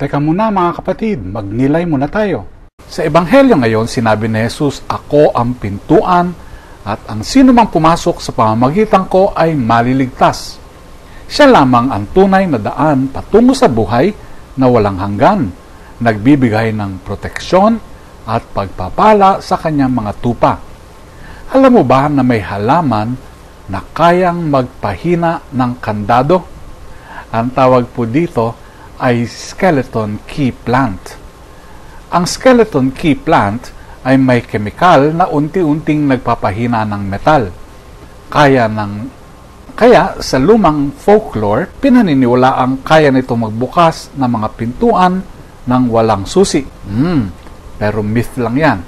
Teka muna mga kapatid, magnilay muna tayo. Sa Ebanghelyo ngayon, sinabi ni Jesus, "Ako ang pintuan at ang sino mang pumasok sa pamamagitan ko ay maliligtas." Siya lamang ang tunay na daan patungo sa buhay na walang hanggan, nagbibigay ng proteksyon at pagpapala sa kanyang mga tupa. Alam mo ba na may halaman na kayang magpahina ng kandado? Ang tawag po dito ay skeleton key plant. Ang skeleton key plant ay may kemikal na unti-unting nagpapahina ng metal. Kaya sa lumang folklore, pinaniniwala ang kaya nito magbukas ng mga pintuan ng walang susi. Pero myth lang yan.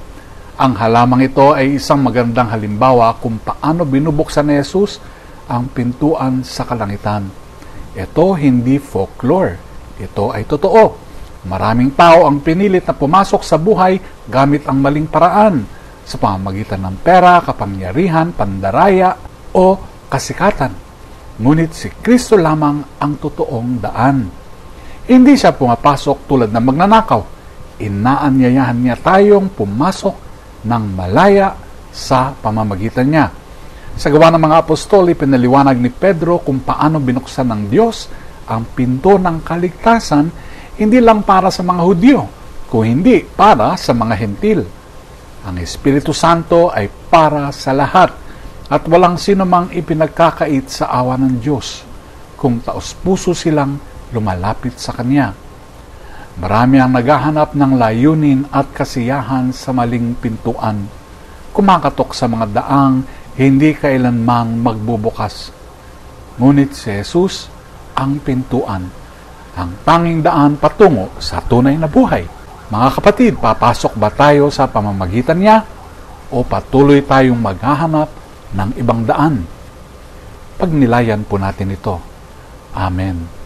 Ang halamang ito ay isang magandang halimbawa kung paano binubuksan ni Jesus ang pintuan sa kalangitan. Ito hindi folklore. Ito ay totoo. Maraming tao ang pinilit na pumasok sa buhay gamit ang maling paraan sa pamamagitan ng pera, kapangyarihan, pandaraya o kasikatan. Ngunit si Kristo lamang ang totoong daan. Hindi siya pumapasok tulad ng magnanakaw. Inaanyayahan niya tayong pumasok ng malaya sa pamamagitan niya. Sa Gawa ng mga Apostol, pinaliwanag ni Pedro kung paano binuksan ng Diyos ang pinto ng kaligtasan, hindi lang para sa mga Hudyo, kung hindi para sa mga Hentil. Ang Espiritu Santo ay para sa lahat at walang sino mang ipinagkakait sa awa ng Diyos kung taos-puso silang lumalapit sa Kanya. Marami ang naghahanap ng layunin at kasiyahan sa maling pintuan, kumakatok sa mga daang hindi kailanmang magbubukas. Ngunit si Jesus ang pintuan, ang tanging daan patungo sa tunay na buhay. Mga kapatid, papasok ba tayo sa pamamagitan niya o patuloy tayong maghahanap ng ibang daan? Pagnilayan po natin ito. Amen.